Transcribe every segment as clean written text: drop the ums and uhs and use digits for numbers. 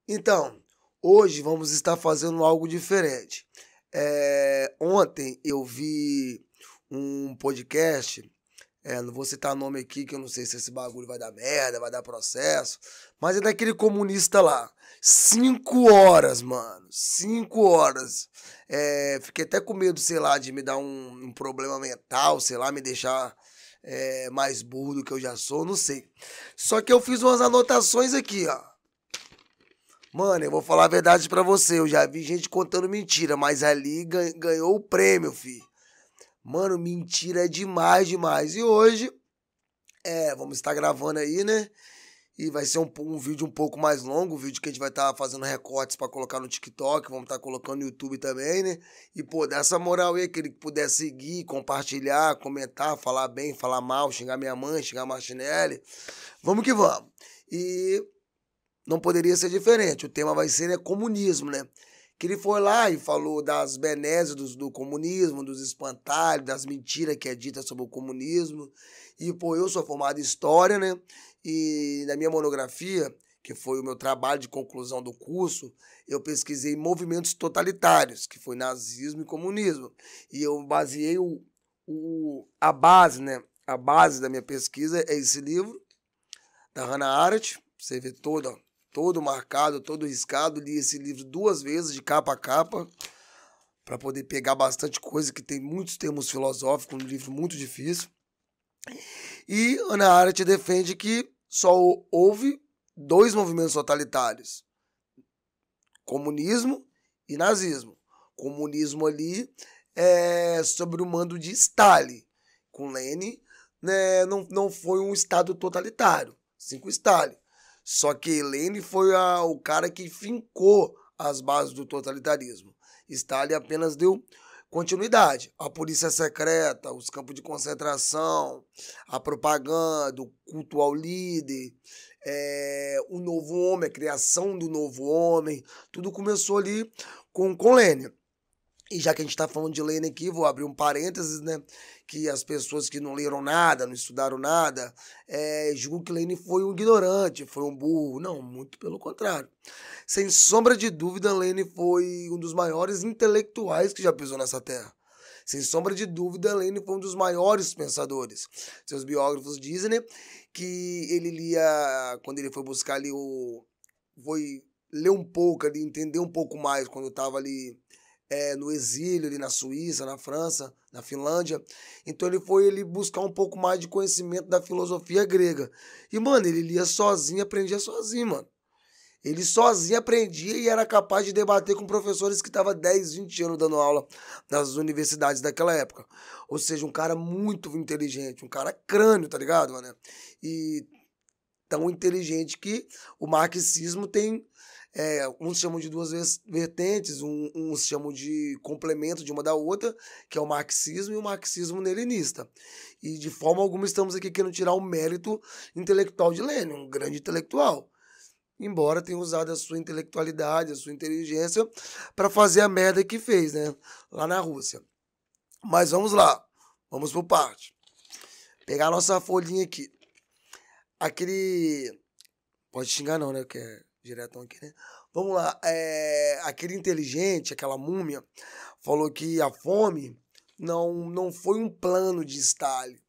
Então, hoje vamos estar fazendo algo diferente. Ontem eu vi um podcast, não vou citar nome aqui, que eu não sei se esse bagulho vai dar merda, vai dar processo, mas é daquele comunista lá. 5 horas, mano. 5 horas. Fiquei até com medo, sei lá, de me dar um problema mental, sei lá, me deixar mais burro do que eu já sou, não sei. Só que eu fiz umas anotações aqui, ó. Mano, eu vou falar a verdade pra você. Eu já vi gente contando mentira, mas ali ganhou o prêmio, fi. Mano, mentira é demais, demais. E hoje, vamos estar gravando aí, né? E vai ser um vídeo um pouco mais longo, um vídeo que a gente vai estar fazendo recortes pra colocar no TikTok, vamos estar colocando no YouTube também, né? E, pô, dá essa moral aí, aquele que puder seguir, compartilhar, comentar, falar bem, falar mal, xingar minha mãe, xingar a Martinelli. Vamos que vamos. E não poderia ser diferente. O tema vai ser, né, comunismo, né? Que ele foi lá e falou das benesses do comunismo, dos espantalhos, das mentiras que é dita sobre o comunismo. E, pô, eu sou formado em História, né? E na minha monografia, que foi o meu trabalho de conclusão do curso, eu pesquisei movimentos totalitários, que foi nazismo e comunismo. E eu baseei a base, né? A base da minha pesquisa é esse livro, da Hannah Arendt. Você vê todo marcado, todo riscado. Li esse livro 2 vezes, de capa a capa, para poder pegar bastante coisa, que tem muitos termos filosóficos, um livro muito difícil. E Hannah Arendt defende que só houve 2 movimentos totalitários: comunismo e nazismo. Comunismo ali sobre o mando de Stalin, com Lenin, né, não foi um estado totalitário, sim com Stalin. Só que Lenin foi o cara que fincou as bases do totalitarismo. Stalin apenas deu continuidade. A polícia secreta, os campos de concentração, a propaganda, o culto ao líder, o novo homem, a criação do novo homem, tudo começou ali com Lenin. E já que a gente está falando de Lenin aqui, vou abrir um parênteses, né? Que as pessoas que não leram nada, não estudaram nada, julgam que Lenin foi um ignorante, foi um burro. Não, muito pelo contrário. Sem sombra de dúvida, Lenin foi um dos maiores intelectuais que já pisou nessa terra. Sem sombra de dúvida, Lenin foi um dos maiores pensadores. Seus biógrafos dizem, né, que ele lia, quando ele foi buscar ali foi ler um pouco ali, entender um pouco mais, quando estava ali no exílio, ali na Suíça, na França, na Finlândia. Então ele buscar um pouco mais de conhecimento da filosofia grega. E, mano, ele lia sozinho, aprendia sozinho, mano. Ele sozinho aprendia e era capaz de debater com professores que estavam 10, 20 anos dando aula nas universidades daquela época. Ou seja, um cara muito inteligente, um cara crânio, tá ligado, mano? E tão inteligente que o marxismo tem, uns chamam de 2 vertentes, uns chamam de complemento de uma da outra, que é o marxismo e o marxismo-leninista. E de forma alguma estamos aqui querendo tirar o mérito intelectual de Lenin, um grande intelectual. Embora tenha usado a sua intelectualidade, a sua inteligência para fazer a merda que fez, né? Lá na Rússia. Mas vamos lá, vamos por parte. Pegar a nossa folhinha aqui. Aquele. Pode xingar não, né? Que é diretão aqui, né? Vamos lá. Aquele inteligente, aquela múmia, falou que a fome não foi um plano de Stalin.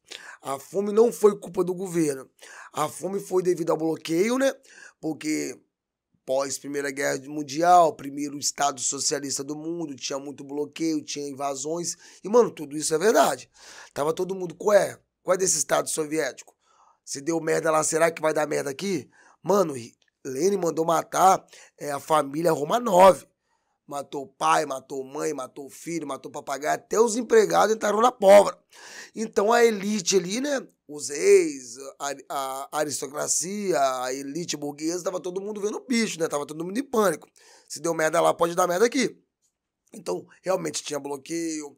A fome não foi culpa do governo. A fome foi devido ao bloqueio, né? Porque pós Primeira Guerra Mundial, primeiro Estado socialista do mundo, tinha muito bloqueio, tinha invasões. E, mano, tudo isso é verdade. Tava todo mundo, qual é desse Estado soviético? Se deu merda lá, será que vai dar merda aqui? Mano, Lenin mandou matar a família Romanov. Matou pai, matou mãe, matou filho, matou papagaio, até os empregados entraram na pólvora. Então a elite ali, né? Os reis, a aristocracia, a elite burguesa, tava todo mundo vendo o bicho, né? Tava todo mundo em pânico. Se deu merda lá, pode dar merda aqui. Então, realmente tinha bloqueio,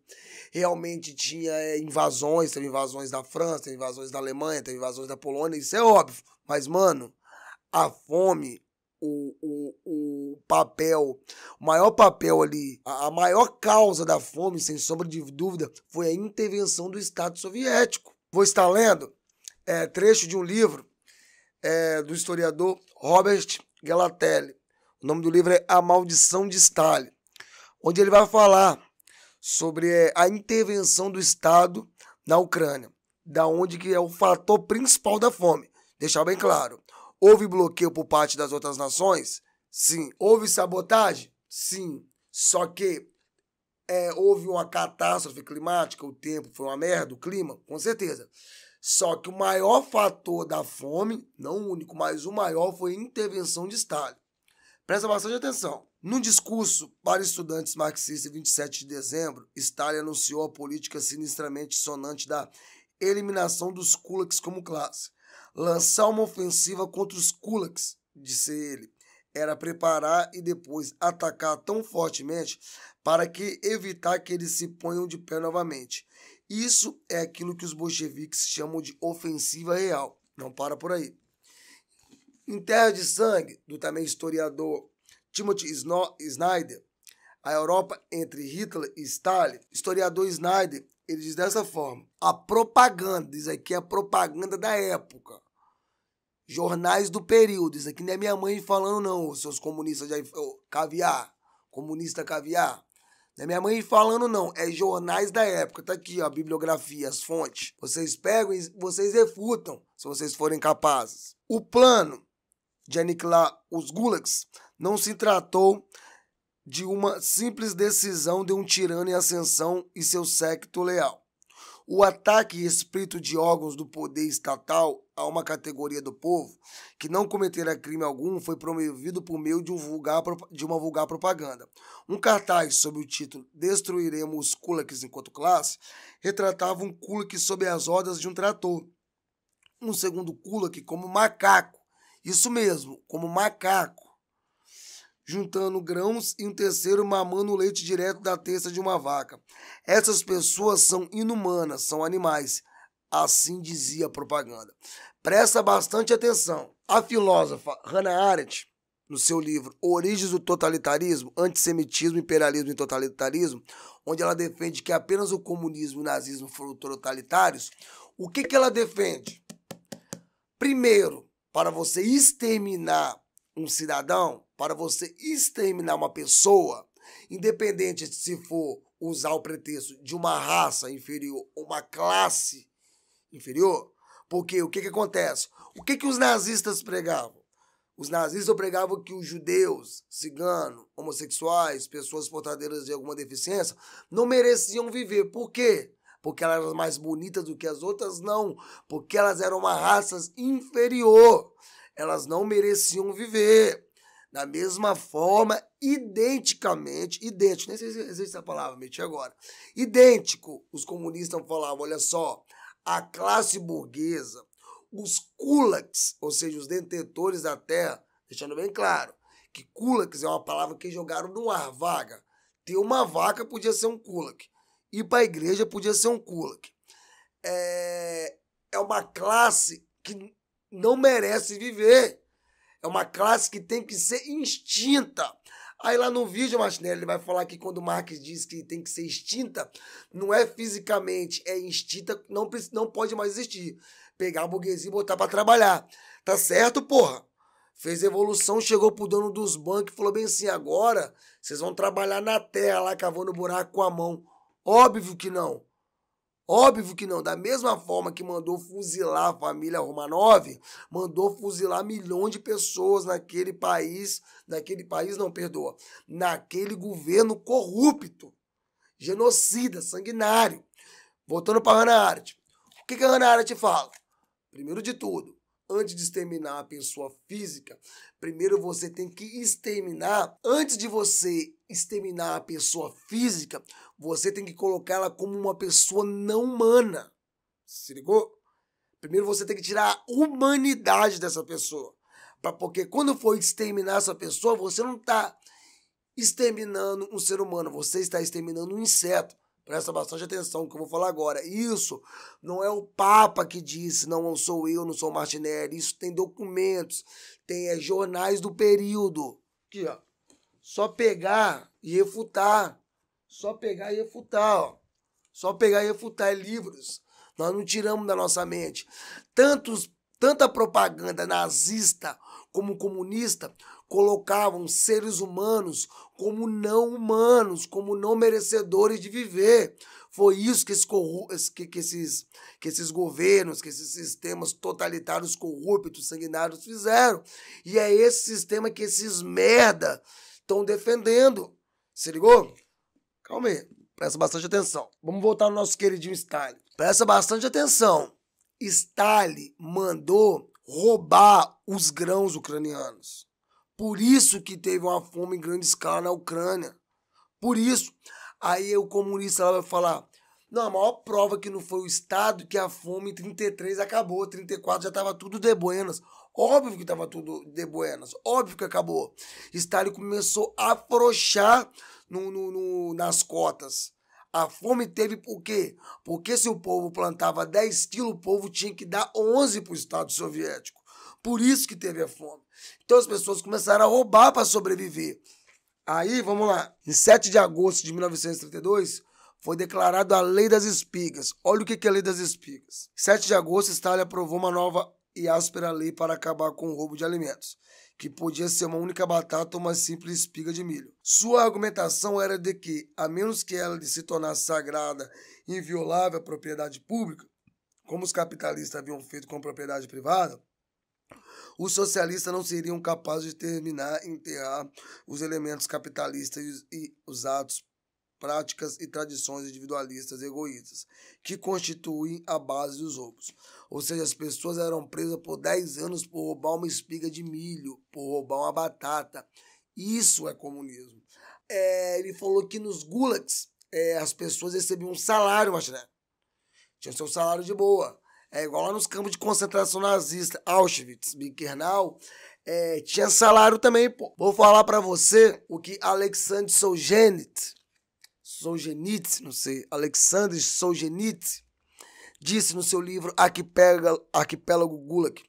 realmente tinha invasões, teve invasões da França, teve invasões da Alemanha, teve invasões da Polônia, isso é óbvio. Mas, mano, a fome, o papel, o maior papel ali, a maior causa da fome, sem sombra de dúvida, foi a intervenção do Estado soviético. Vou estar lendo trecho de um livro do historiador Robert Gelatelli, O nome do livro é A Maldição de Stalin, onde ele vai falar sobre a intervenção do Estado na Ucrânia, da onde que é o fator principal da fome. Deixar bem claro. Houve bloqueio por parte das outras nações? Sim. Houve sabotagem? Sim. Só que houve uma catástrofe climática, o tempo foi uma merda, o clima, com certeza. Só que o maior fator da fome, não o único, mas o maior, foi a intervenção de Stalin. Presta bastante atenção. Num discurso para estudantes marxistas, em 27 de dezembro, Stalin anunciou a política sinistramente sonante da eliminação dos kulaks como classe. Lançar uma ofensiva contra os kulaks, disse ele, era preparar e depois atacar tão fortemente para que evitar que eles se ponham de pé novamente. Isso é aquilo que os bolcheviques chamam de ofensiva real. Não para por aí. Em Terra de Sangue, do também historiador Timothy Snyder, A Europa entre Hitler e Stalin, historiador Snyder, ele diz dessa forma: a propaganda, isso aqui é a propaganda da época, jornais do período, isso aqui não é minha mãe falando não, seus comunistas de caviar, comunista caviar, não é minha mãe falando não, é jornais da época, tá aqui ó, a bibliografia, as fontes, vocês pegam e vocês refutam, se vocês forem capazes. O plano de aniquilar os gulags não se tratou de uma simples decisão de um tirano em ascensão e seu séquito leal. O ataque e espírito de órgãos do poder estatal a uma categoria do povo que não cometera crime algum foi promovido por meio de uma vulgar propaganda. Um cartaz sob o título Destruiremos os kulaks enquanto classe retratava um kulak sob as rodas de um trator. Um segundo kulak como macaco, isso mesmo, como macaco, juntando grãos, e um terceiro mamando o leite direto da testa de uma vaca. Essas pessoas são inumanas, são animais. Assim dizia a propaganda. Presta bastante atenção. A filósofa Hannah Arendt, no seu livro Origens do Totalitarismo, Antissemitismo, Imperialismo e Totalitarismo, onde ela defende que apenas o comunismo e o nazismo foram totalitários, o que ela defende? Primeiro, para você exterminar um cidadão, para você exterminar uma pessoa, independente se for usar o pretexto de uma raça inferior ou uma classe inferior, porque o que acontece? O que os nazistas pregavam? Os nazistas pregavam que os judeus, ciganos, homossexuais, pessoas portadeiras de alguma deficiência, não mereciam viver. Por quê? Porque elas eram mais bonitas do que as outras? Não, porque elas eram uma raça inferior. Elas não mereciam viver. Da mesma forma, identicamente, idêntico, nem sei se existe essa palavra, meti agora, idêntico, os comunistas falavam, olha só, a classe burguesa, os kulaks, ou seja, os detentores da terra, deixando bem claro, que kulaks é uma palavra que jogaram no ar, vaga. Ter uma vaca podia ser um kulak, ir para a igreja podia ser um kulak. É uma classe que não merece viver. É uma classe que tem que ser extinta. Aí lá no vídeo, Martinelli, ele vai falar que quando Marx diz que tem que ser extinta, não é fisicamente, é extinta, não pode mais existir. Pegar a burguesia e botar para trabalhar. Tá certo, porra? Fez evolução, chegou pro dono dos bancos e falou bem assim, agora vocês vão trabalhar na terra lá, cavando buraco com a mão. Óbvio que não. Óbvio que não. Da mesma forma que mandou fuzilar a família Romanov, mandou fuzilar milhões de pessoas naquele país, naquele governo corrupto, genocida, sanguinário. Voltando para Hannah Arendt. O que a Hannah Arendt fala? Primeiro de tudo, antes de exterminar a pessoa física, primeiro você tem que exterminar, antes de você exterminar a pessoa física, você tem que colocá-la como uma pessoa não humana. Se ligou? Primeiro você tem que tirar a humanidade dessa pessoa. Porque quando for exterminar essa pessoa, você não está exterminando um ser humano, você está exterminando um inseto. Presta bastante atenção no que eu vou falar agora. Isso não é o Papa que disse, não sou eu, não sou o Martinelli. Isso tem documentos, tem jornais do período. Aqui, ó. Só pegar e refutar. Só pegar e refutar, ó. Só pegar e refutar livros. Nós não tiramos da nossa mente. Tanta propaganda nazista como comunista colocavam seres humanos, como não merecedores de viver. Foi isso que esses governos, que esses sistemas totalitários corruptos, sanguinários fizeram. E é esse sistema que esses merda estão defendendo. Se ligou? Calma aí, presta bastante atenção. Vamos voltar no nosso queridinho Stalin. Presta bastante atenção. Stalin mandou roubar os grãos ucranianos. Por isso que teve uma fome em grande escala na Ucrânia. Por isso. Aí o comunista lá vai falar, não, a maior prova que não foi o Estado, que a fome em 33 acabou, 34 já estava tudo de buenas. Óbvio que estava tudo de buenas, óbvio que acabou. Stalin começou a afrouxar nas cotas. A fome teve por quê? Porque se o povo plantava 10 quilos, o povo tinha que dar 11 para o Estado soviético. Por isso que teve a fome. Então as pessoas começaram a roubar para sobreviver. Aí, vamos lá. Em 7 de agosto de 1932, foi declarado a Lei das Espigas. Olha o que é a Lei das Espigas. Em 7 de agosto, Stalin aprovou uma nova e áspera lei para acabar com o roubo de alimentos, que podia ser uma única batata ou uma simples espiga de milho. Sua argumentação era de que, a menos que ela se tornasse sagrada e inviolável à propriedade pública, como os capitalistas haviam feito com a propriedade privada, os socialistas não seriam capazes de enterrar os elementos capitalistas e os atos, práticas e tradições individualistas egoístas, que constituem a base dos roubos. Ou seja, as pessoas eram presas por 10 anos por roubar uma espiga de milho, por roubar uma batata. Isso é comunismo. Ele falou que nos gulags as pessoas recebiam um salário, mas né? Tinham seu salário de boa. É igual lá nos campos de concentração nazista, Auschwitz, Birkenau, tinha salário também, pô. Vou falar pra você o que Alexander Solzhenitsyn disse no seu livro Arquipélago Gulag.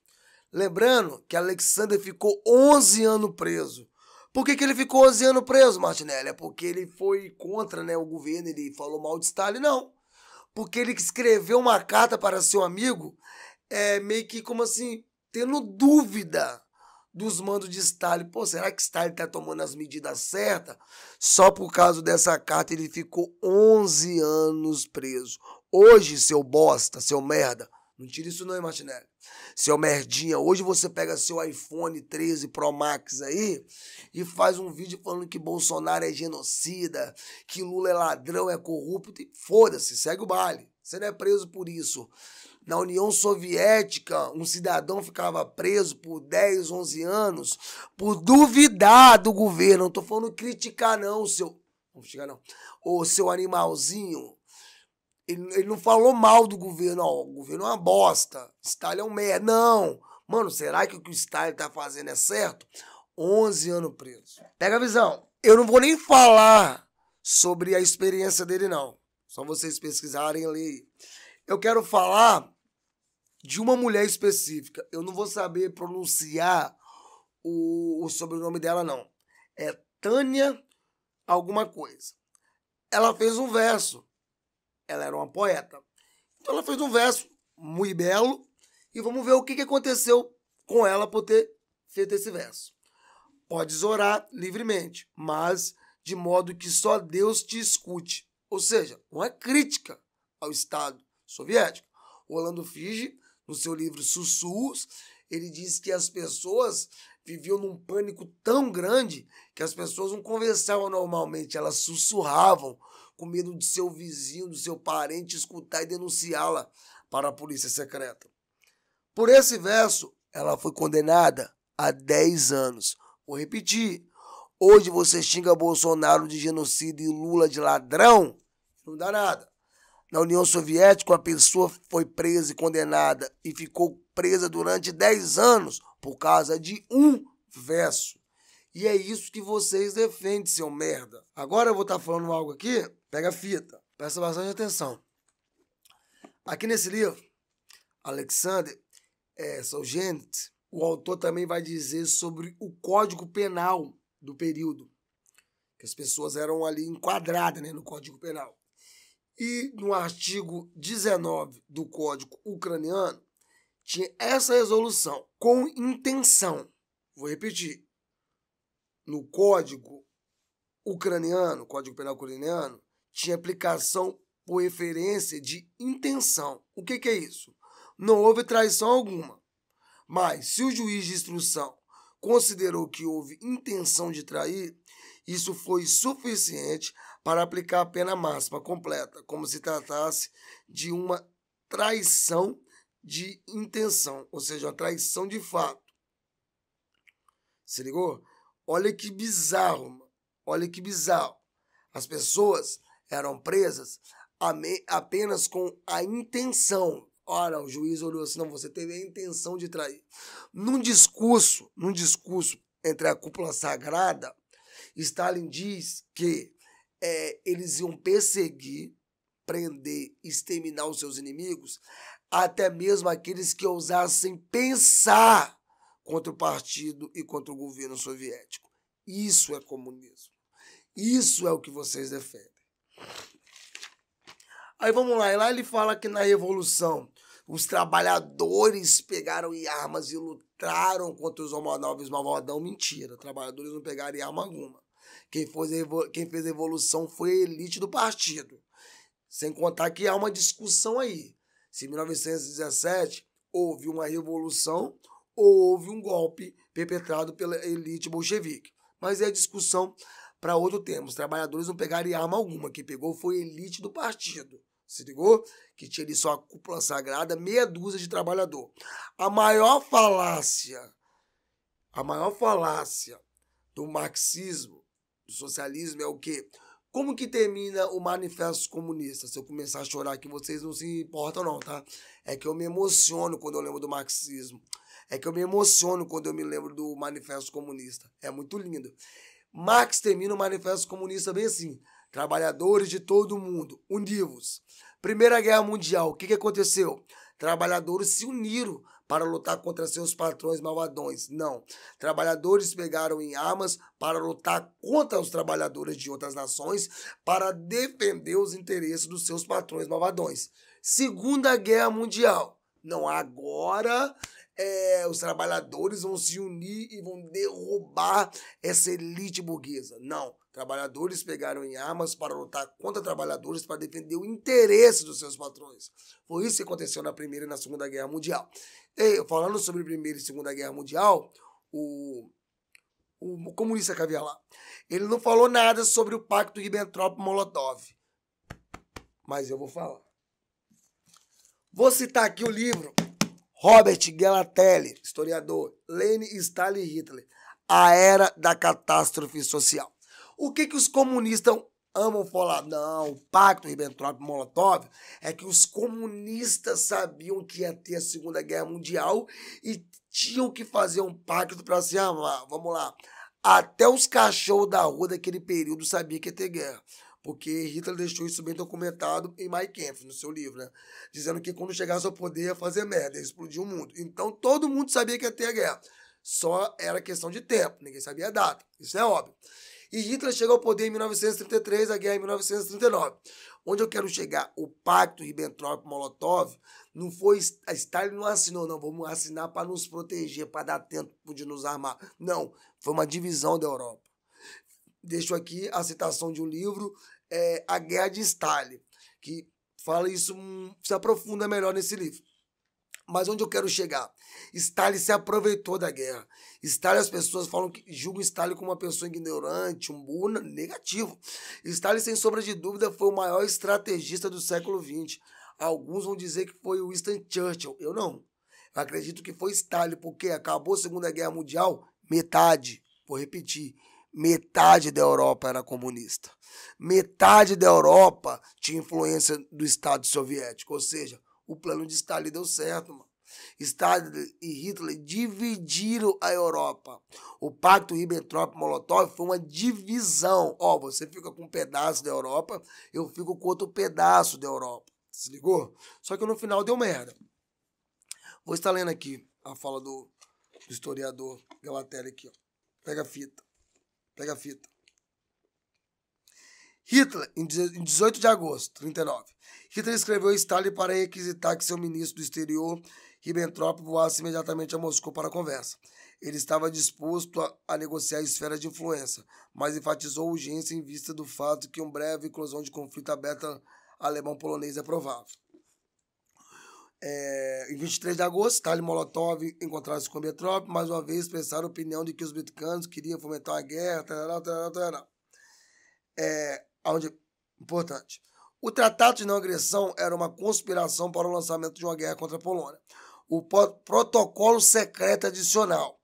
Lembrando que Alexander ficou 11 anos preso. Por que ele ficou 11 anos preso, Martinelli? É porque ele foi contra, né, o governo, ele falou mal de Stalin? Não. Porque ele escreveu uma carta para seu amigo, meio que como assim, tendo dúvida dos mandos de Stalin. Pô, será que Stalin tá tomando as medidas certas? Só por causa dessa carta ele ficou 11 anos preso. Hoje, seu bosta, seu merda, não tira isso não, hein, Martinelli? Seu merdinha, hoje você pega seu iPhone 13 Pro Max aí e faz um vídeo falando que Bolsonaro é genocida, que Lula é ladrão, é corrupto, e foda-se, segue o baile. Você não é preso por isso. Na União Soviética, um cidadão ficava preso por 10, 11 anos por duvidar do governo. Não tô falando criticar não, o seu animalzinho. Ele não falou mal do governo, ó, o governo é uma bosta, Stalin é um merda. Não, mano, será que o que o Stalin tá fazendo é certo? 11 anos preso. Pega a visão. Eu não vou nem falar sobre a experiência dele, não. Só vocês pesquisarem e lerem. Eu quero falar de uma mulher específica. Eu não vou saber pronunciar o sobrenome dela, não. É Tânia alguma coisa. Ela fez um verso. Ela era uma poeta. Então ela fez um verso muito belo e vamos ver o que aconteceu com ela por ter feito esse verso. Podes orar livremente, mas de modo que só Deus te escute. Ou seja, uma crítica ao Estado soviético. Orlando Figes, no seu livro Sussurros, ele diz que as pessoas viviam num pânico tão grande que as pessoas não conversavam normalmente, elas sussurravam, com medo de seu vizinho, do seu parente escutar e denunciá-la para a polícia secreta. Por esse verso, ela foi condenada a 10 anos. Vou repetir. Hoje você xinga Bolsonaro de genocida e Lula de ladrão, não dá nada. Na União Soviética, uma pessoa foi presa e condenada e ficou presa durante 10 anos por causa de um verso. E é isso que vocês defendem, seu merda. Agora eu vou estar falando algo aqui. Pega a fita, presta bastante atenção. Aqui nesse livro, Alexander Solzhenitsyn, o autor também vai dizer sobre o Código Penal do período, que as pessoas eram ali enquadradas, né, no Código Penal. E no artigo 19 do Código Ucraniano, tinha essa resolução, com intenção, vou repetir, no código ucraniano, Código Penal ucraniano, tinha aplicação por referência de intenção. O que é isso? Não houve traição alguma, mas se o juiz de instrução considerou que houve intenção de trair, isso foi suficiente para aplicar a pena máxima completa, como se tratasse de uma traição de intenção, ou seja, uma traição de fato. Se ligou? Olha que bizarro, mano. Olha que bizarro. As pessoas eram presas apenas com a intenção. Ora, o juiz olhou assim, não, você teve a intenção de trair. Num discurso entre a cúpula sagrada, Stalin diz que eles iam perseguir, prender, exterminar os seus inimigos, até mesmo aqueles que ousassem pensar contra o partido e contra o governo soviético. Isso é comunismo. Isso é o que vocês defendem. Aí vamos lá, e lá ele fala que na Revolução os trabalhadores pegaram em armas e lutaram contra os Romanovs malvadão. Mentira, trabalhadores não pegaram em arma alguma. Quem fez a revolução foi a elite do partido. Sem contar que há uma discussão aí. Se em 1917 houve uma revolução ou houve um golpe perpetrado pela elite bolchevique. Mas é discussão para outro tema. Os trabalhadores não pegaram em arma alguma. Quem pegou foi a elite do partido. Se ligou? Que tinha ali só a cúpula sagrada, meia dúzia de trabalhador. A maior falácia do marxismo, do socialismo é o quê? Como que termina o Manifesto Comunista? Se eu começar a chorar aqui, vocês não se importam não, tá? É que eu me emociono quando eu lembro do marxismo. É que eu me emociono quando eu me lembro do Manifesto Comunista. É muito lindo. Marx termina o Manifesto Comunista bem assim. Trabalhadores de todo o mundo, univos. Primeira Guerra Mundial, o que aconteceu? Trabalhadores se uniram para lutar contra seus patrões malvadões. Não. Trabalhadores pegaram em armas para lutar contra os trabalhadores de outras nações para defender os interesses dos seus patrões malvadões. Segunda Guerra Mundial. Não, agora os trabalhadores vão se unir e vão derrubar essa elite burguesa. Não. Trabalhadores pegaram em armas para lutar contra trabalhadores para defender o interesse dos seus patrões. Foi isso que aconteceu na Primeira e na Segunda Guerra Mundial. E, falando sobre Primeira e Segunda Guerra Mundial, o comunista que havia lá, ele não falou nada sobre o pacto Ribbentrop-Molotov. Mas eu vou falar. Vou citar aqui o livro Robert Gelatelli, historiador, Lenin, Stalin e Hitler, A Era da Catástrofe Social. O que os comunistas amam falar? Não, o pacto Ribbentrop-Molotov é que os comunistas sabiam que ia ter a Segunda Guerra Mundial e tinham que fazer um pacto para se armar. Vamos lá. Até os cachorros da rua daquele período sabiam que ia ter guerra. Porque Hitler deixou isso bem documentado em Mein Kampf, no seu livro, né? Dizendo que quando chegasse ao poder ia fazer merda, ia explodir o mundo. Então todo mundo sabia que ia ter a guerra. Só era questão de tempo, ninguém sabia a data. Isso é óbvio. E Hitler chegou ao poder em 1933, a guerra em 1939. Onde eu quero chegar? O pacto Ribbentrop-Molotov não foi... A Stalin não assinou, não. Vamos assinar para nos proteger, para dar tempo de nos armar. Não, foi uma divisão da Europa. Deixo aqui a citação de um livro, A Guerra de Stalin, que fala isso, se aprofunda melhor nesse livro. Mas onde eu quero chegar? Stalin se aproveitou da guerra. Stalin, as pessoas falam que julgam Stalin como uma pessoa ignorante, um burro negativo. Stalin, sem sombra de dúvida, foi o maior estrategista do século XX. Alguns vão dizer que foi o Winston Churchill. Eu não. Eu acredito que foi Stalin, porque acabou a Segunda Guerra Mundial, metade, vou repetir, metade da Europa era comunista. Metade da Europa tinha influência do Estado soviético, ou seja, o plano de Stalin deu certo, mano. Stalin e Hitler dividiram a Europa. O pacto Ribbentrop-Molotov foi uma divisão. Ó, você fica com um pedaço da Europa, eu fico com outro pedaço da Europa. Se ligou? Só que no final deu merda. Vou estar lendo aqui a fala do historiador Gelatelli aqui, ó. Pega a fita. Pega a fita. Hitler, em 18 de agosto de 1939, Hitler escreveu a Stalin para requisitar que seu ministro do exterior, Ribbentrop, voasse imediatamente a Moscou para a conversa. Ele estava disposto a negociar esferas de influência, mas enfatizou a urgência em vista do fato que uma breve eclosão de conflito aberto alemão-polonês é provável. Em 23 de agosto, Stalin e Molotov encontraram-se com Ribbentrop, mais uma vez expressaram a opinião de que os britânicos queriam fomentar a guerra, importante. O Tratado de Não Agressão era uma conspiração para o lançamento de uma guerra contra a Polônia. O protocolo secreto adicional,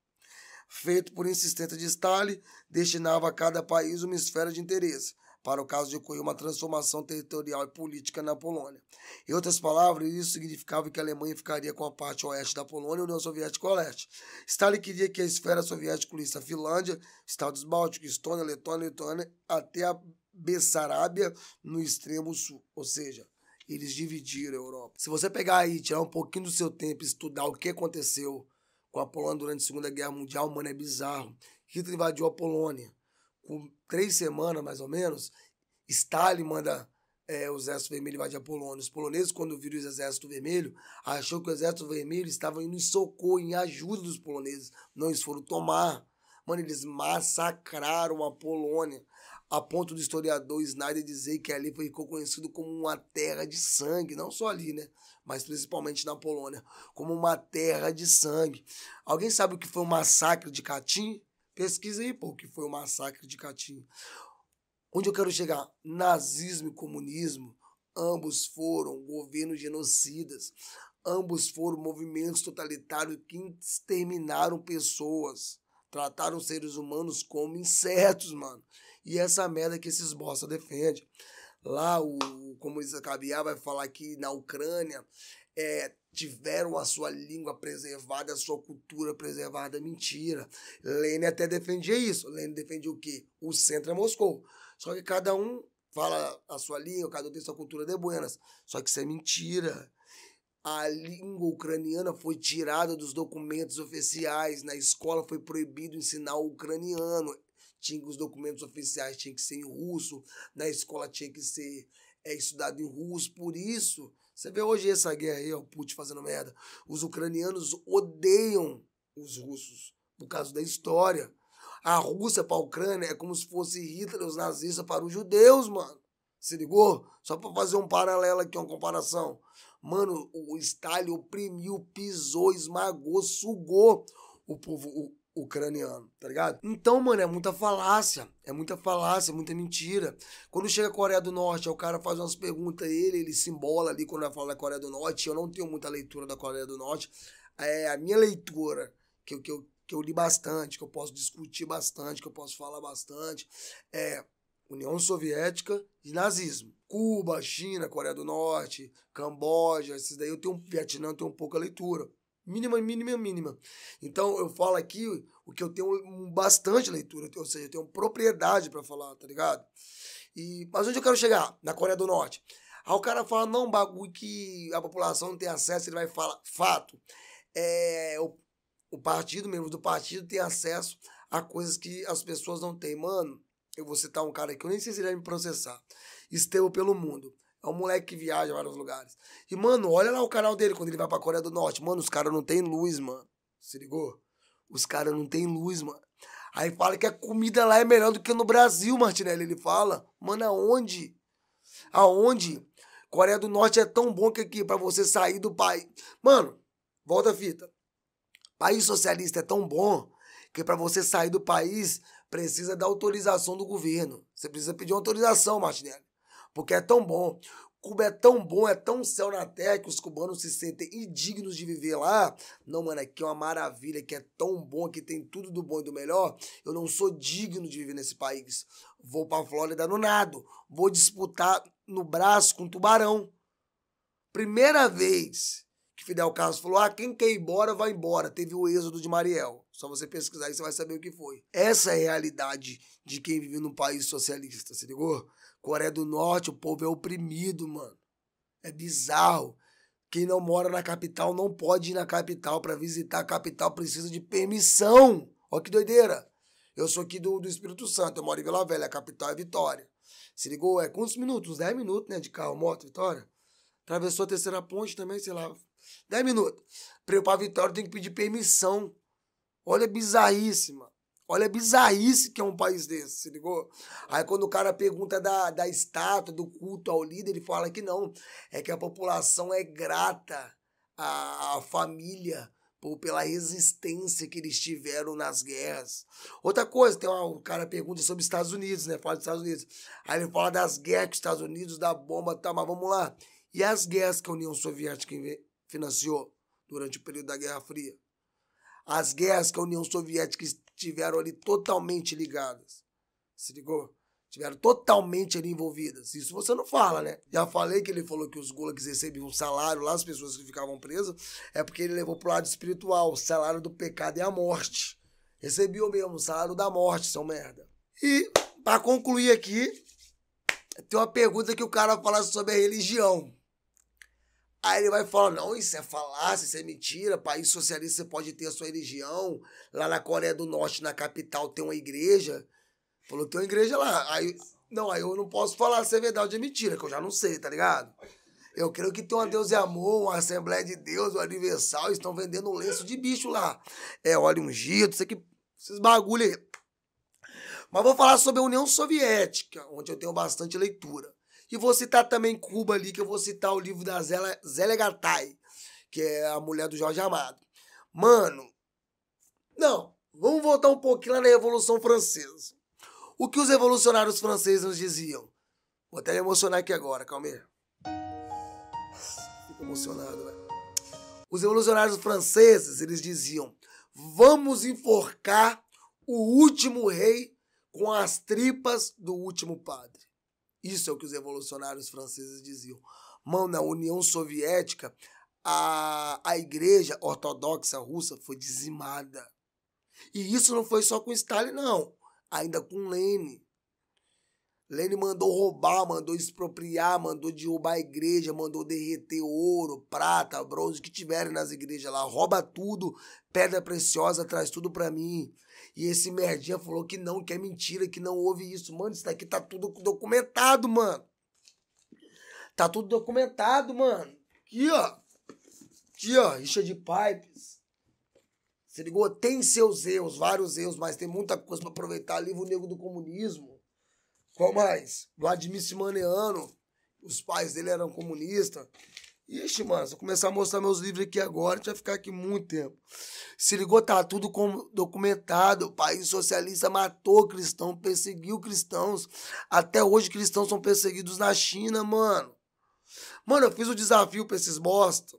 feito por insistência de Stalin, destinava a cada país uma esfera de interesse, para o caso de ocorrer uma transformação territorial e política na Polônia. Em outras palavras, isso significava que a Alemanha ficaria com a parte oeste da Polônia e a União Soviética ao leste. Stalin queria que a esfera soviética incluísse a Finlândia, Estados Bálticos, Estônia, Letônia, até a Bessarábia no extremo sul, ou seja, eles dividiram a Europa. Se você pegar aí, tirar um pouquinho do seu tempo e estudar o que aconteceu com a Polônia durante a Segunda Guerra Mundial, mano, é bizarro. Hitler invadiu a Polônia. Com 3 semanas, mais ou menos, Stalin manda o Exército Vermelho invadir a Polônia. Os poloneses, quando viram o Exército Vermelho, achou que o Exército Vermelho estava indo em socorro, em ajuda dos poloneses. Não, eles foram tomar. Mano, eles massacraram a Polônia, a ponto do historiador Snyder dizer que ali ficou conhecido como uma terra de sangue, não só ali, né? Mas principalmente na Polônia, como uma terra de sangue. Alguém sabe o que foi o massacre de Katyn? Pesquisa aí, pô, o que foi o massacre de Katyn. Onde eu quero chegar? Nazismo e comunismo, ambos foram governos genocidas, ambos foram movimentos totalitários que exterminaram pessoas, trataram seres humanos como insetos, mano. E essa merda que esses bosta defendem. Lá, o comunista Caviar vai falar que na Ucrânia tiveram a sua língua preservada, a sua cultura preservada. Mentira. Lenin até defendia isso. Lenin defendia o quê? O centro é Moscou. Só que cada um fala a sua língua, cada um tem sua cultura de buenas. Só que isso é mentira. A língua ucraniana foi tirada dos documentos oficiais. Na escola foi proibido ensinar o ucraniano. Os documentos oficiais tinham que ser em russo. Na escola tinha que ser estudado em russo. Por isso, você vê hoje essa guerra aí, o Putin fazendo merda. Os ucranianos odeiam os russos por causa da história. A Rússia para a Ucrânia é como se fosse Hitler, os nazistas para os judeus, mano. Se ligou? Só para fazer um paralelo aqui, uma comparação. Mano, o Stalin oprimiu, pisou, esmagou, sugou o povo ucraniano, tá ligado? Então, mano, é muita falácia, muita mentira. Quando chega a Coreia do Norte, o cara faz umas perguntas a ele se embola ali quando vai falar da Coreia do Norte. Eu não tenho muita leitura da Coreia do Norte. A minha leitura, que eu li bastante, que eu posso discutir bastante, que eu posso falar bastante, União Soviética e nazismo. Cuba, China, Coreia do Norte, Camboja, esses daí Vietnã eu tenho pouca leitura. Mínima. Então eu falo aqui o que eu tenho bastante leitura, ou seja, eu tenho propriedade para falar, tá ligado? Mas onde eu quero chegar? Na Coreia do Norte. Aí o cara fala, não, bagulho que a população não tem acesso, ele vai falar, fato. O partido, membros do partido, tem acesso a coisas que as pessoas não têm. Mano, eu vou citar um cara aqui, eu nem sei se ele vai me processar. Esteve pelo mundo. É um moleque que viaja a vários lugares. E, mano, olha lá o canal dele quando ele vai pra Coreia do Norte. Mano, os caras não tem luz, mano. Se ligou? Os caras não tem luz, mano. Aí fala que a comida lá é melhor do que no Brasil, Martinelli. Ele fala. Mano, aonde? Aonde? Coreia do Norte é tão bom que aqui, pra você sair do país... Mano, volta a fita. País socialista é tão bom que pra você sair do país precisa da autorização do governo. Você precisa pedir uma autorização, Martinelli. Porque é tão bom. Cuba é tão bom, é tão céu na terra que os cubanos se sentem indignos de viver lá. Não, mano, aqui é uma maravilha, que é tão bom, que tem tudo do bom e do melhor. Eu não sou digno de viver nesse país. Vou pra Flórida no nado. Vou disputar no braço com tubarão. Primeira vez que Fidel Castro falou, quem quer ir embora, vai embora. Teve o êxodo de Mariel. Só você pesquisar aí, você vai saber o que foi. Essa é a realidade de quem vive num país socialista, se ligou? Coreia do Norte, o povo é oprimido, mano. É bizarro. Quem não mora na capital não pode ir na capital. Para visitar a capital precisa de permissão. Olha que doideira. Eu sou aqui do Espírito Santo, eu moro em Vila Velha, a capital é Vitória. Se ligou? Quantos minutos? Uns 10 minutos, né, de carro, moto, Vitória. Atravessou a terceira ponte também, sei lá. 10 minutos. Para ir pra Vitória, eu tenho que pedir permissão Olha a bizarríssima. Olha a bizarrice que é um país desse, se ligou? Aí quando o cara pergunta da estátua, do culto ao líder, ele fala que não. É que a população é grata à família pela resistência que eles tiveram nas guerras. Outra coisa, o cara pergunta sobre os Estados Unidos, né? Fala dos Estados Unidos. Aí ele fala das guerras que os Estados Unidos, da bomba, tá, mas vamos lá. E as guerras que a União Soviética financiou durante o período da Guerra Fria? As guerras que a União Soviética estiveram ali totalmente ligadas. Se ligou? Tiveram totalmente ali envolvidas. Isso você não fala, né? Já falei que ele falou que os gulags recebiam um salário lá, as pessoas que ficavam presas, é porque ele levou pro lado espiritual, o salário do pecado é a morte. Recebiam mesmo o salário da morte, seu merda. E, pra concluir aqui, tem uma pergunta que o cara fala sobre a religião. Aí ele vai falar, não, isso é falácia, isso é mentira, país socialista você pode ter a sua religião, lá na Coreia do Norte, na capital, tem uma igreja. Falou que tem uma igreja lá. Aí eu não posso falar se é verdade ou mentira, que eu já não sei, tá ligado? Eu creio que tem uma Deus e Amor, uma Assembleia de Deus, um Universal, estão vendendo um lenço de bicho lá. Óleo ungido, esses bagulho aí. Mas vou falar sobre a União Soviética, onde eu tenho bastante leitura. E vou citar também Cuba ali, que eu vou citar o livro da Zélia Gattai, que é a mulher do Jorge Amado. Mano, não, vamos voltar um pouquinho lá na Revolução Francesa. O que os revolucionários franceses nos diziam? Vou até me emocionar aqui agora, calma aí. Fico emocionado, velho. Os revolucionários franceses, eles diziam, vamos enforcar o último rei com as tripas do último padre. Isso é o que os revolucionários franceses diziam. Mano, na União Soviética, a igreja ortodoxa russa foi dizimada. E isso não foi só com Stalin, não. Ainda com Lenin. Lenin mandou roubar, mandou expropriar, mandou derrubar a igreja, mandou derreter ouro, prata, bronze, o que tiverem nas igrejas lá. Rouba tudo, pedra preciosa, traz tudo pra mim. E esse merdinha falou que não, que é mentira, que não houve isso. Mano, isso daqui tá tudo documentado, mano. Tá tudo documentado, mano. Aqui, ó. Aqui, ó, Richard Pipes. Se ligou? Tem seus erros, vários erros, mas tem muita coisa pra aproveitar. Livro Negro do Comunismo. Qual mais? Vladimir Simoniano. Os pais dele eram comunistas. Ixi, mano, se eu começar a mostrar meus livros aqui agora, a gente vai ficar aqui muito tempo. Se ligou? Tá tudo documentado. O país socialista matou cristão, perseguiu cristãos. Até hoje cristãos são perseguidos na China, mano. Mano, eu fiz o desafio pra esses bosta.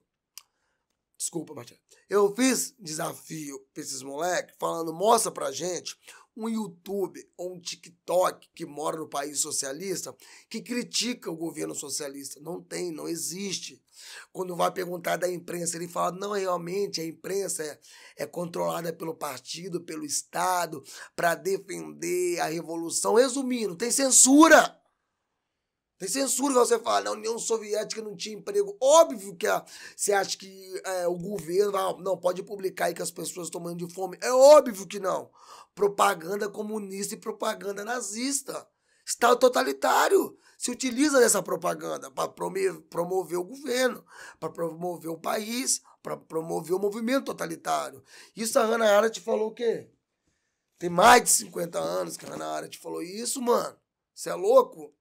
Desculpa, Martinho. Eu fiz desafio pra esses moleques, falando, mostra pra gente um YouTube ou um TikTok que mora no país socialista que critica o governo socialista. Não tem, não existe. Quando vai perguntar da imprensa, ele fala, não, realmente a imprensa é controlada pelo partido, pelo Estado, para defender a revolução. Resumindo, tem censura. Tem censura que você fala, na União Soviética não tinha emprego. Óbvio que você acha que o governo vai, não, pode publicar aí que as pessoas estão morrendo de fome. É óbvio que não. Propaganda comunista e propaganda nazista. Estado totalitário. Se utiliza dessa propaganda para promover o governo, para promover o país, para promover o movimento totalitário. Isso a Hannah Arendt falou o quê? Tem mais de 50 anos que a Hannah Arendt falou isso, mano. Você é louco?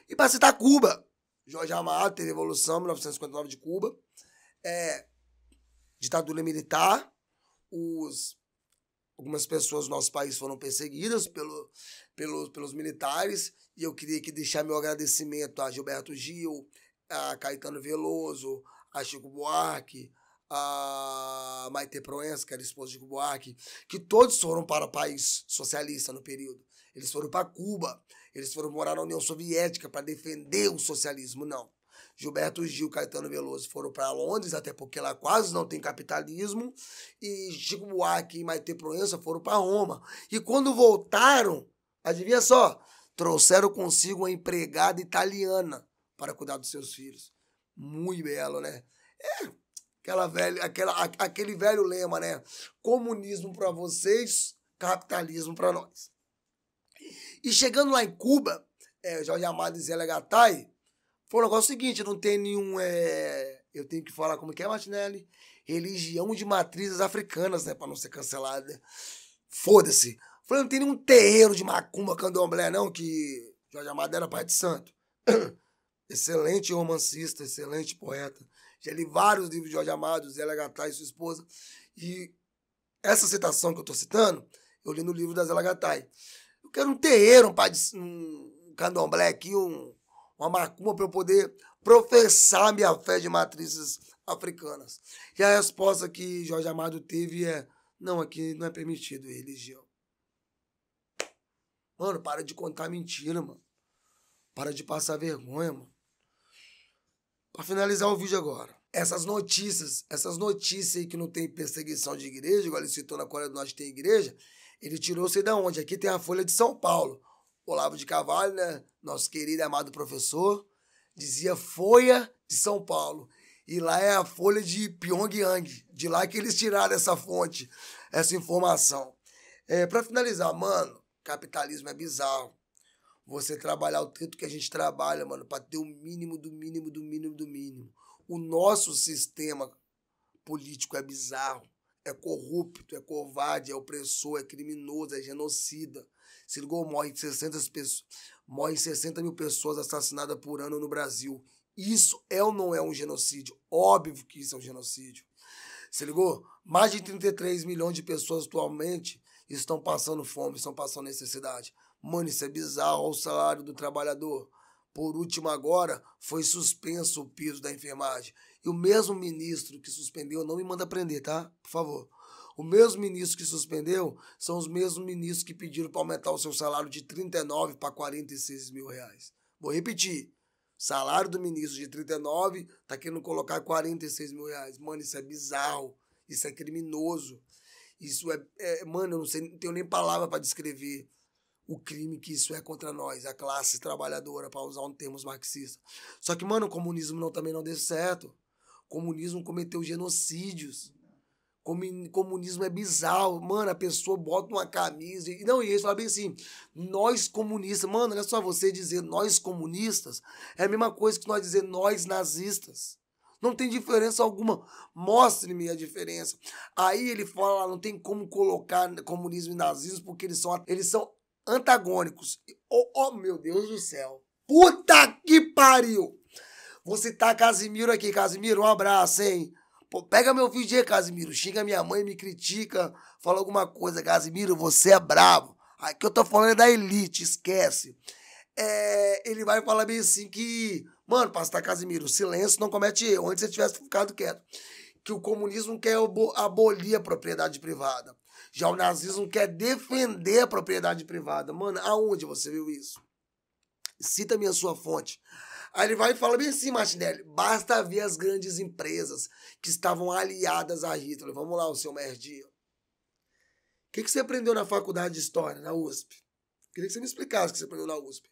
E para citar Cuba, Jorge Amado teve Revolução, 1959 de Cuba, ditadura militar, algumas pessoas do nosso país foram perseguidas pelos militares, e eu queria aqui deixar meu agradecimento a Gilberto Gil, a Caetano Veloso, a Chico Buarque, a Maite Proença, que era esposa de Chico Buarque, que todos foram para o país socialista no período. Eles foram para Cuba, eles foram morar na União Soviética para defender o socialismo, não. Gilberto Gil, Caetano Veloso foram para Londres, até porque lá quase não tem capitalismo, e Chico Buarque e Maite Proença foram para Roma. E quando voltaram, adivinha só, trouxeram consigo uma empregada italiana para cuidar dos seus filhos. Muito belo, né? Aquele velho lema, né? Comunismo para vocês, capitalismo para nós. E chegando lá em Cuba, Jorge Amado e Zélia Gattai, foi um negócio seguinte, não tem nenhum... eu tenho que falar como que é, Martinelli? religião de matrizes africanas, né? Pra não ser cancelado, né? Foda-se. Falei, não tem nenhum terreiro de macumba, candomblé, não, que Jorge Amado era pai de santo. Excelente romancista, excelente poeta. Já li vários livros de Jorge Amado, Zé Lagatai e sua esposa. E essa citação que eu tô citando, eu li no livro da Zé Lagatai. Eu quero um terreiro, um candomblé aqui, uma macumba para eu poder professar minha fé de matrizes africanas. E a resposta que Jorge Amado teve é: não, aqui não é permitido religião. Mano, para de contar mentira, mano. Para de passar vergonha, mano. Para finalizar o vídeo agora. Essas notícias aí que não tem perseguição de igreja, igual ele citou na Coreia do Norte tem igreja, ele tirou sei de onde. Aqui tem a Folha de São Paulo. Olavo de Carvalho, né? Nosso querido e amado professor, dizia Folha de São Paulo. E lá é a Folha de Pyongyang. De lá que eles tiraram essa fonte, essa informação. Para finalizar, mano, capitalismo é bizarro. Você trabalhar o tanto que a gente trabalha, mano, para ter o mínimo do mínimo do mínimo do mínimo. O nosso sistema político é bizarro, é corrupto, é covarde, é opressor, é criminoso, é genocida. Se ligou? Morrem 60 mil pessoas assassinadas por ano no Brasil. Isso é ou não é um genocídio? Óbvio que isso é um genocídio. Se ligou? Mais de 33 milhões de pessoas atualmente estão passando fome, estão passando necessidade. Mano, isso é bizarro. Olha o salário do trabalhador. Por último agora, foi suspenso o piso da enfermagem. E o mesmo ministro que suspendeu, não me manda prender, tá? Por favor. O mesmo ministro que suspendeu são os mesmos ministros que pediram para aumentar o seu salário de 39 para 46 mil reais. Vou repetir. Salário do ministro de 39 tá querendo colocar 46 mil reais. Mano, isso é bizarro. Isso é criminoso. Isso mano, eu não sei, não tenho nem palavra para descrever o crime que isso é contra nós, a classe trabalhadora, para usar um termo marxista. Só que, mano, o comunismo também não deu certo. O comunismo cometeu genocídios. Comunismo é bizarro. Mano, a pessoa bota uma camisa e eles falam bem assim, nós comunistas. Mano, olha só, você dizer nós comunistas é a mesma coisa que nós dizer nós nazistas. Não tem diferença alguma. Mostre-me a diferença. Aí ele fala, não tem como colocar comunismo e nazismo porque eles são antagônicos. Oh, meu Deus do céu. Puta que pariu. Vou citar Casimiro aqui. Casimiro, um abraço, hein? Pô, pega meu vídeo aí, Casimiro. Xinga minha mãe, me critica, fala alguma coisa. Casimiro, você é bravo. Aqui eu tô falando da elite, esquece. Ele vai falar bem assim que... Mano, pastor Casimiro, silêncio não comete erro. Antes você tivesse ficado quieto. Que o comunismo quer abolir a propriedade privada. Já o nazismo quer defender a propriedade privada. Mano, aonde você viu isso? Cita-me a sua fonte. Aí ele vai e fala bem assim, Martinelli, basta ver as grandes empresas que estavam aliadas a Hitler. Vamos lá, o seu merdinho. O que você aprendeu na faculdade de História, na USP? Queria que você me explicasse o que você aprendeu na USP.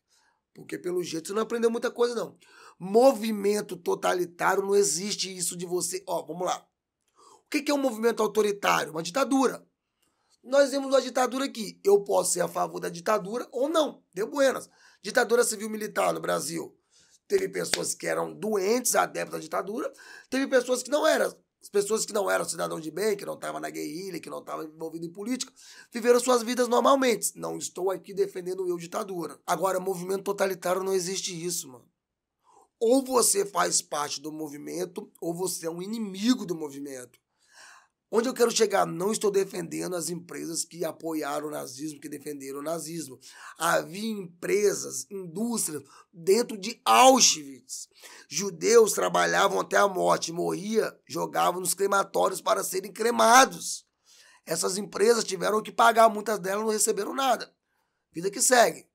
Porque, pelo jeito, você não aprendeu muita coisa, não. Movimento totalitário, não existe isso de você... Vamos lá. O que é um movimento autoritário? Uma ditadura. Nós temos uma ditadura aqui. Eu posso ser a favor da ditadura ou não. De buenas. Ditadura civil-militar no Brasil. Teve pessoas que eram doentes, adeptos à ditadura. Teve pessoas que não eram. As pessoas que não eram cidadão de bem, que não estavam na guerrilha, que não estavam envolvidos em política, viveram suas vidas normalmente. Não estou aqui defendendo eu ditadura. Agora, movimento totalitário não existe isso, mano. Ou você faz parte do movimento, ou você é um inimigo do movimento. Onde eu quero chegar? Não estou defendendo as empresas que apoiaram o nazismo, que defenderam o nazismo. Havia empresas, indústrias dentro de Auschwitz. Judeus trabalhavam até a morte, morria, jogavam nos crematórios para serem cremados. Essas empresas tiveram que pagar, muitas delas não receberam nada. Vida que segue.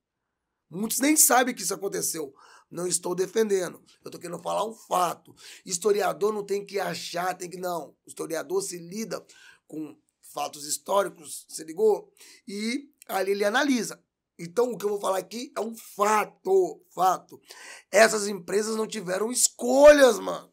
Muitos nem sabem que isso aconteceu. Não estou defendendo. Eu estou querendo falar um fato. Historiador não tem que achar, não. O historiador se lida com fatos históricos, se ligou? E ali ele analisa. Então, o que eu vou falar aqui é um fato. Fato. Essas empresas não tiveram escolhas, mano.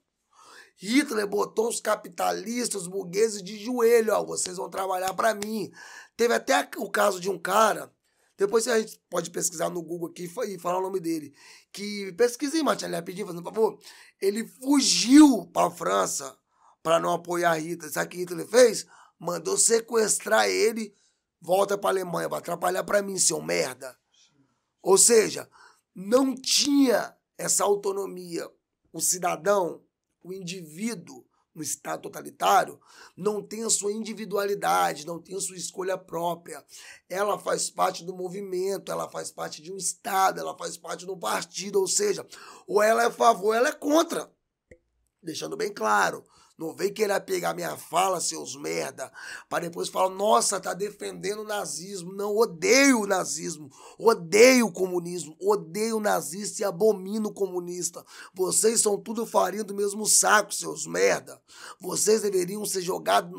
Hitler botou os capitalistas, os burgueses de joelho. Vocês vão trabalhar para mim. Teve até o caso de um cara... Depois a gente pode pesquisar no Google aqui e falar o nome dele. Que pesquisei, Martinelli, rapidinho, fazendo um favor. Ele fugiu para a França para não apoiar Hitler. Sabe o que Hitler fez? Mandou sequestrar ele, volta para a Alemanha, vai atrapalhar para mim, seu merda. Ou seja, não tinha essa autonomia. O cidadão, o indivíduo no Estado totalitário, não tem a sua individualidade, não tem a sua escolha própria. Ela faz parte do movimento, ela faz parte de um Estado, ela faz parte de um partido, ou seja, ou ela é a favor ou ela é contra. Deixando bem claro. Não vem querer pegar minha fala, seus merda, para depois falar, nossa, tá defendendo o nazismo. Não, odeio o nazismo, odeio o comunismo, odeio o nazista e abomino o comunista. Vocês são tudo farinha do mesmo saco, seus merda. Vocês deveriam ser jogados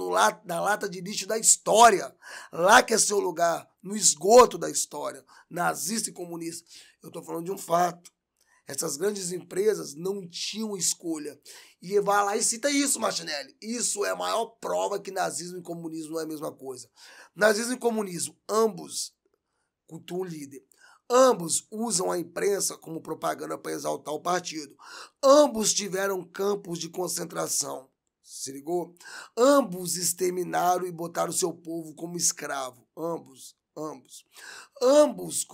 na lata de lixo da história. Lá que é seu lugar, no esgoto da história. Nazista e comunista. Eu tô falando de um fato. Essas grandes empresas não tinham escolha. E vai lá e cita isso, Martinelli. Isso é a maior prova que nazismo e comunismo não é a mesma coisa. Nazismo e comunismo, ambos cultuam um líder. Ambos usam a imprensa como propaganda para exaltar o partido. Ambos tiveram campos de concentração. Se ligou? Ambos exterminaram e botaram seu povo como escravo. Ambos. Ambos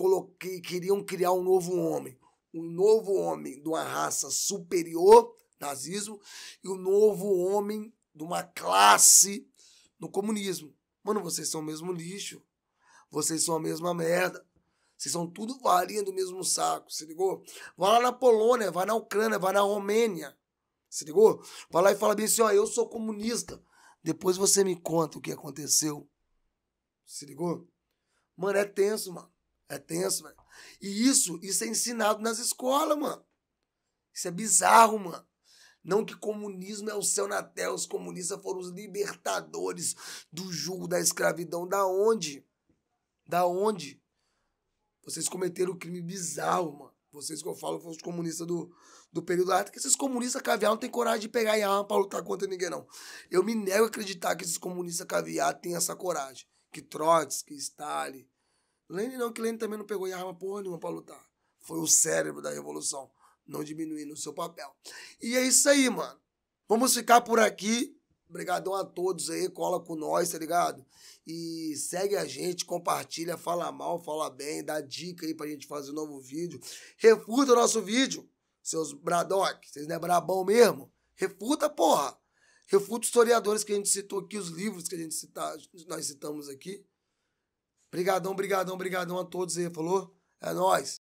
queriam criar um novo homem de uma raça superior, nazismo, e um novo homem de uma classe no comunismo. Mano, vocês são o mesmo lixo. Vocês são a mesma merda. Vocês são tudo farinha do mesmo saco, se ligou? Vai lá na Polônia, vai na Ucrânia, vai na Romênia, se ligou? Vai lá e fala bem assim, ó, eu sou comunista. Depois você me conta o que aconteceu. Se ligou? Mano, é tenso, mano. É tenso, velho. E isso é ensinado nas escolas, mano. Isso é bizarro, mano. Não que comunismo é o céu na terra, os comunistas foram os libertadores do jugo da escravidão. Da onde? Da onde? Vocês cometeram um crime bizarro, mano. Vocês que eu falo foram os comunistas do período lá, que esses comunistas caviar não tem coragem de pegar em arma pra lutar contra ninguém, não. Eu me nego a acreditar que esses comunistas caviar têm essa coragem. Que Trotsky, Stalin... Lenin não, que Lenin também não pegou em arma porra nenhuma pra lutar. Foi o cérebro da revolução, não diminuindo o seu papel. E é isso aí, mano. Vamos ficar por aqui. Obrigadão a todos aí, cola com nós, tá ligado? E segue a gente, compartilha, fala mal, fala bem, dá dica aí pra gente fazer um novo vídeo. Refuta o nosso vídeo, seus bradock. Vocês não é brabão mesmo? Refuta, porra. Refuta os historiadores que a gente citou aqui, os livros que nós citamos aqui. Brigadão a todos aí, falou? É nóis.